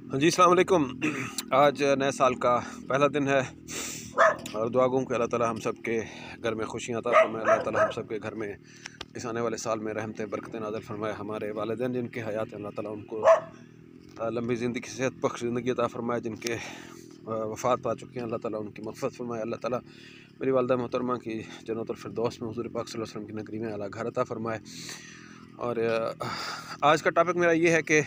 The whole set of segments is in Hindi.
हाँ जी, अस्सलाम वालेकुम। आज नए साल का पहला दिन है और दुआ गूँ कि अल्लाह ताला हम सब के घर में खुशियाँ अता फरमाए। अल्लाह ताला हम सब के घर में इस आने वाले साल में रहमतें बरकतें नाज़िल फरमाए। हमारे वालिदैन जिनके हयात हैं, अल्लाह ताला उनको लंबी ज़िंदगी, सेहत बख्श ज़िंदगी अता फरमाए। जिनके वफ़ात पा चुके हैं, अल्लाह ताला उनकी मग़फ़िरत फरमाए। अल्लाह ताला मेरी वालिदा मोहतरमा की जन्नतुल फ़िरदौस में हुज़ूर पाक सल्लल्लाहु अलैहि वसल्लम की नगरी में आला घर अता फरमाए। और आज का टॉपिक मेरा ये है कि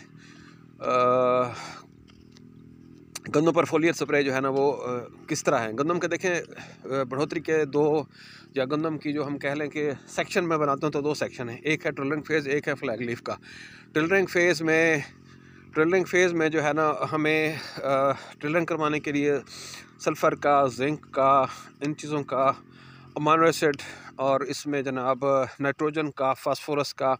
गंदम पर फोलियर स्प्रे जो है ना वो किस तरह है। गंदम के देखें बढ़ोतरी के दो, या गंदम की जो हम कह लें कि सेक्शन में बनाता हूँ तो दो सेक्शन है। एक है ट्रिलरिंग फेज़, एक है फ्लैग लीफ का। ट्रिलरिंग फेज़ में जो है ना हमें ट्रिलरिंग करवाने के लिए सल्फ़र का, जिंक का, इन चीज़ों का, अमाइनो एसिड और इसमें जनाब नाइट्रोजन का, फास्फोरस का,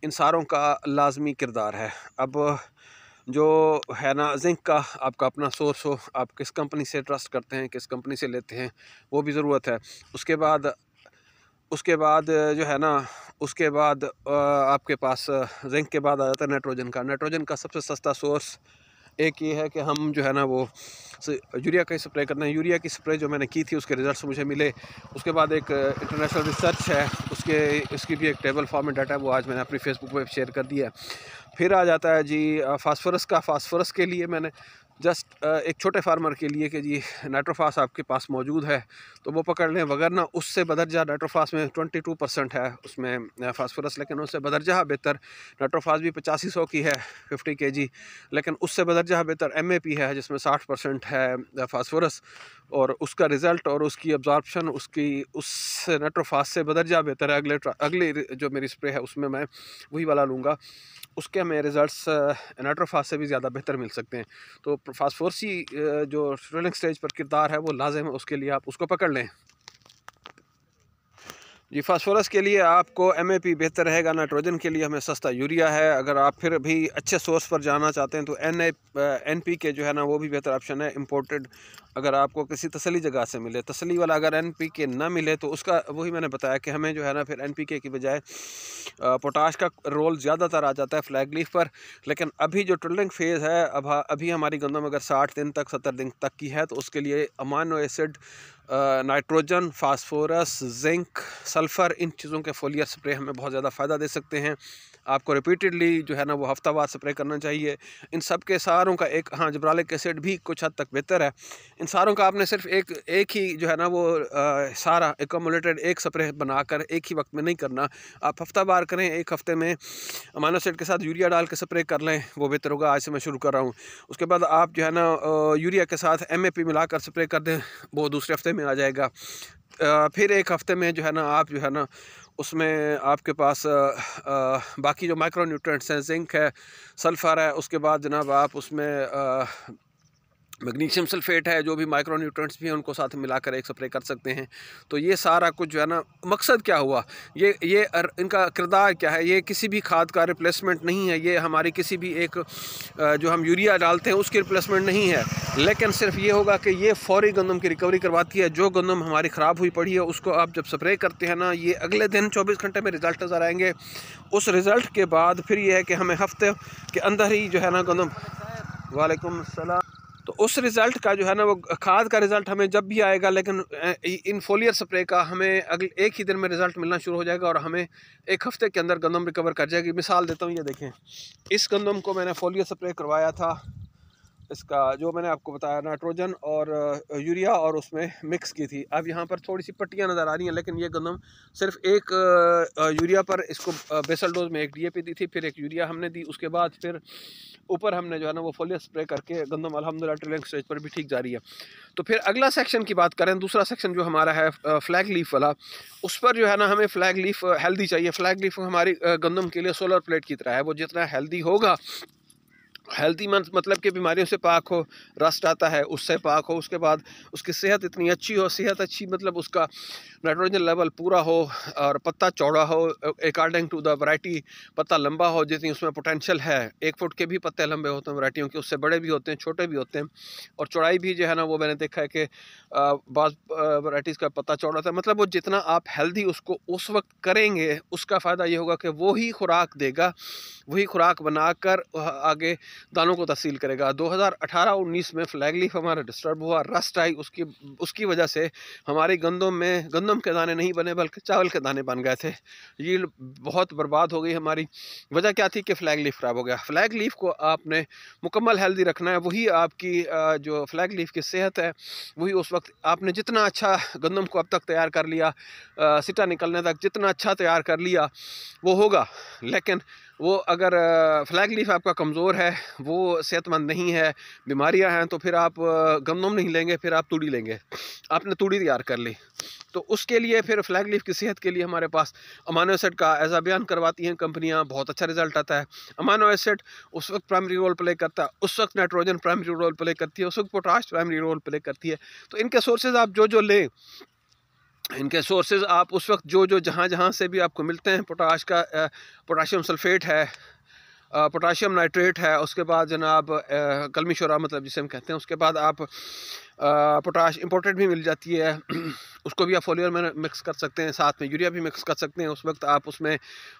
इन सारों का लाजमी किरदार है। अब जो है ना, जिंक का आपका अपना सोर्स हो, आप किस कंपनी से ट्रस्ट करते हैं, किस कंपनी से लेते हैं, वो भी ज़रूरत है। उसके बाद जो है ना, उसके बाद आपके पास जिंक के बाद आ जाता है नाइट्रोजन का। नाइट्रोजन का सबसे सस्ता सोर्स एक ये है कि हम जो है ना वो यूरिया का स्प्रे करते हैं। यूरिया की स्प्रे जो मैंने की थी उसके रिज़ल्ट्स मुझे मिले। उसके बाद एक इंटरनेशनल रिसर्च है, उसकी भी एक टेबल फॉर्म में डाटा है, वो आज मैंने अपनी फेसबुक पे शेयर कर दिया है। फिर आ जाता है जी फास्फोरस का। फास्फोरस के लिए मैंने जस्ट एक छोटे फार्मर के लिए कि जी नाइट्रोफास आपके पास मौजूद है तो वो पकड़ लें, वगरना उससे बदरजा नाइट्रोफास में 22% है उसमें फास्फोरस, लेकिन उससे बदरजा बेहतर नाइट्रोफास भी 8500 की है 50 kg, लेकिन उससे बदरजा बेहतर MAP है जिसमें 60% है फास्फोरस। और उसका रिज़ल्ट और उसकी अब्जॉर्प्शन उस नाइट्रोफास से बदरजा बेहतर है। अगली जो मेरी स्प्रे है उसमें मैं वही वाला लूँगा, उसके हमें रिज़ल्ट्स नाइट्रोफास से भी ज़्यादा बेहतर मिल सकते हैं। तो फास्फोरसी जो ट्रिलिंग स्टेज पर किरदार है वो लाज़िम है, उसके लिए आप उसको पकड़ लें। जी, फास्फोरस के लिए आपको MAP बेहतर रहेगा। नाइट्रोजन के लिए हमें सस्ता यूरिया है। अगर आप फिर भी अच्छे सोर्स पर जाना चाहते हैं तो NPK जो है ना वो भी बेहतर ऑप्शन है, इम्पोर्टेड। अगर आपको किसी तसल्ली जगह से मिले, तसल्ली वाला अगर NPK ना मिले तो उसका वही मैंने बताया कि हमें जो है ना फिर NPK की बजाय पोटाश का रोल ज़्यादातर आ जाता है फ्लैग लीफ पर। लेकिन अभी जो ट्रिलिंग फेज़ है, अभी हमारी गंदम अगर 60 दिन तक 70 दिन तक की है तो उसके लिए amino acid, nitrogen, phosphorus, zinc, sulphur, इन चीज़ों के फोलियर स्प्रे हमें बहुत ज़्यादा फ़ायदा दे सकते हैं। आपको रिपीटेडली जो है ना वो हफ्तावार स्प्रे करना चाहिए। इन सब के सारों का एक, हाँ, जिब्रालिक एसिड भी कुछ हद तक बेहतर है। इन सारों का आपने सिर्फ एक ही जो है ना वो सारा एकमुलेटेड एक स्प्रे बनाकर एक ही वक्त में नहीं करना। आप हफ्तावार करें, एक हफ्ते में अमाइनो एसिड के साथ यूरिया डाल के स्प्रे कर लें, वो बेहतर होगा। आज से मैं शुरू कर रहा हूँ। उसके बाद आप जो है ना यूरिया के साथ MAP मिलाकर स्प्रे कर दें, वो दूसरे हफ्ते में आ जाएगा। फिर एक हफ्ते में जो है ना आप जो है ना उसमें आपके पास बाकी जो माइक्रो न्यूट्रिएंट्स हैं, जिंक है, सल्फ़र है, उसके बाद जनाब आप उसमें मैग्नीशियम सल्फेट है, जो भी माइक्रो न्यूट्रिएंट्स भी हैं उनको साथ में मिलाकर एक स्प्रे कर सकते हैं। तो ये सारा कुछ जो है ना, मकसद क्या हुआ, इनका किरदार क्या है, ये किसी भी खाद का रिप्लेसमेंट नहीं है। ये हमारी किसी भी एक जो हम यूरिया डालते हैं उसकी रिप्लेसमेंट नहीं है, लेकिन सिर्फ ये होगा कि ये फौरी गंदम की रिकवरी करवाती है। जो गंदम हमारी ख़राब हुई पड़ी है उसको आप जब स्प्रे करते हैं ना, ये अगले दिन 24 घंटे में रिज़ल्ट नज़र आएंगे। उस रिज़ल्ट के बाद फिर ये है कि हमें हफ्ते के अंदर ही जो है ना गंदम, वालेकुम सलाम, तो उस रिज़ल्ट का जो है ना वो खाद का रिज़ल्ट हमें जब भी आएगा, लेकिन इन फोलियर स्प्रे का हमें अगले एक ही दिन में रिज़ल्ट मिलना शुरू हो जाएगा और हमें एक हफ़्ते के अंदर गंदम रिकवर कर जाएगी। मिसाल देता हूँ, ये देखें, इस गंदम को मैंने फोलियर स्प्रे करवाया था। इसका जो मैंने आपको बताया, नाइट्रोजन और यूरिया और उसमें मिक्स की थी। अब यहाँ पर थोड़ी सी पट्टियाँ नज़र आ रही हैं, लेकिन ये गंदम सिर्फ एक यूरिया पर, इसको बेसल डोज में एक DAP दी थी, फिर एक यूरिया हमने दी। उसके बाद फिर ऊपर हमने जो है ना वो फोलियर स्प्रे करके गंदम अल्हम्दुलिल्लाह ट्रिलिंग स्टेज पर भी ठीक जा रही है। तो फिर अगला सेक्शन की बात करें, दूसरा सेक्शन जो हमारा है फ्लैग लीफ वाला, उस पर जो है ना हमें फ्लैग लीफ हेल्दी चाहिए। फ्लैग लीफ हमारी गंदम के लिए सोलर प्लेट की तरह है, वो जितना हेल्दी होगा, हेल्दी मतलब कि बीमारियों से पाक हो, रस्ट आता है उससे पाक हो, उसके बाद उसकी सेहत इतनी अच्छी हो, सेहत अच्छी मतलब उसका नाइट्रोजन लेवल पूरा हो और पत्ता चौड़ा हो अकॉर्डिंग टू द वैरायटी, पत्ता लंबा हो जितनी उसमें पोटेंशियल है। 1 फुट के भी पत्ते लंबे होते हैं वैरायटियों के, उससे बड़े भी होते हैं, छोटे भी होते हैं। और चौड़ाई भी जो है ना वो मैंने देखा है कि बाज़ वैराइटीज़ का पत्ता चौड़ा होता है। मतलब वो जितना आप हेल्दी उसको उस वक्त करेंगे उसका फ़ायदा ये होगा कि वो ही खुराक देगा, वही खुराक बनाकर आगे दानों को तहसील करेगा। 2018-19 में फ्लैग लीफ हमारा डिस्टर्ब हुआ, रस्ट आई, उसकी वजह से हमारी गंदम के दाने नहीं बने बल्कि चावल के दाने बन गए थे। यील्ड बहुत बर्बाद हो गई हमारी। वजह क्या थी कि फ्लैग लीफ ख़राब हो गया। फ्लैग लीफ को आपने मुकम्मल हेल्दी रखना है, वही आपकी जो फ्लैग लीफ की सेहत है वही उस वक्त आपने जितना अच्छा गंदम को अब तक तैयार कर लिया, सिटा निकलने तक जितना अच्छा तैयार कर लिया वो होगा। लेकिन वो अगर फ्लैग लीफ आपका कमज़ोर है, वो सेहतमंद नहीं है, बीमारियां हैं, तो फिर आप गंदम नहीं लेंगे, फिर आप तूड़ी लेंगे। आपने तूड़ी तैयार कर ली तो उसके लिए फिर फ्लैग लीफ की सेहत के लिए हमारे पास अमानो एसिड का ऐसा बयान करवाती हैं कंपनियां, बहुत अच्छा रिजल्ट आता है। अमानो एसिड उस वक्त प्राइमरी रोल प्ले करता है, उस वक्त नाइट्रोजन प्राइमरी रोल प्ले करती है, उस वक्त पोटाश प्राइमरी रोल प्ले करती है। तो इनके सोर्सेज आप जो लें, इनके सोर्सेज आप उस वक्त जो जहाँ से भी आपको मिलते हैं, पोटाश का पोटाशियम सल्फेट है, पोटाशियम नाइट्रेट है, उसके बाद जनाब कलमी शोरा मतलब जिसे हम कहते हैं, उसके बाद आप पोटाश इंपोर्टेड भी मिल जाती है उसको भी आप फोलियर में मिक्स कर सकते हैं, साथ में यूरिया भी मिक्स कर सकते हैं। उस वक्त आप उसमें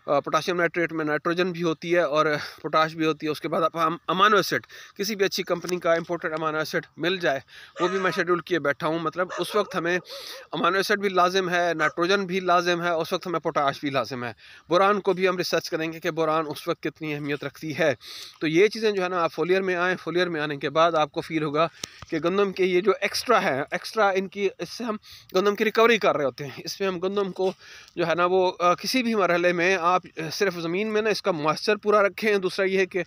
पोटाशियम नाइट्रेट में नाइट्रोजन भी होती है और पोटाश भी होती है। उसके बाद आप अमानो एसिड, किसी भी अच्छी कंपनी का इंपोर्टेड अमानो एसिड मिल जाए वो भी मैं शेड्यूल किए बैठा हूँ। मतलब उस वक्त हमें अमानो एसिड भी लाजिम है, नाइट्रोजन भी लाजिम है, उस वक्त हमें पोटाश भी लाजिम है। बोरान को भी हम रिसर्च करेंगे कि बोरान उस वक्त कितनी अहमियत रखती है। तो ये चीज़ें जो है ना आप फोलियर में आएँ, फोलियर में आने के बाद आपको फील होगा कि गंदम के ये जो एक्स्ट्रा है, एक्स्ट्रा इनकी, इससे हम गंदम की रिकवरी कर रहे होते हैं। इसमें हम गंदम को जो है ना वो किसी भी मरहले में आप सिर्फ ज़मीन में ना इसका मॉइस्चर पूरा रखें। दूसरा ये है कि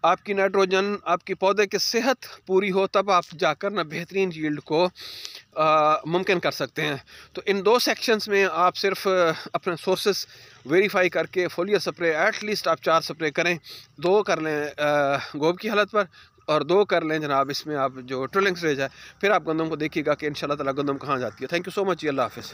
आपकी नाइट्रोजन, आपकी पौधे की सेहत पूरी हो, तब आप जाकर ना बेहतरीन यील्ड को मुमकिन कर सकते हैं। तो इन 2 सेक्शंस में आप सिर्फ अपने सोर्सेस वेरीफाई करके फोलियर स्प्रे एटलीस्ट आप 4 स्प्रे करें। 2 कर लें गोब की हालत पर और 2 कर लें जनाब इसमें आप जो ट्रिलिंग स्टेज है। फिर आप गंदम को देखिएगा कि इंशाल्लाह ताला गंदम कहाँ जाती है। थैंक यू सो मच जी, अल्लाह हाफिज़।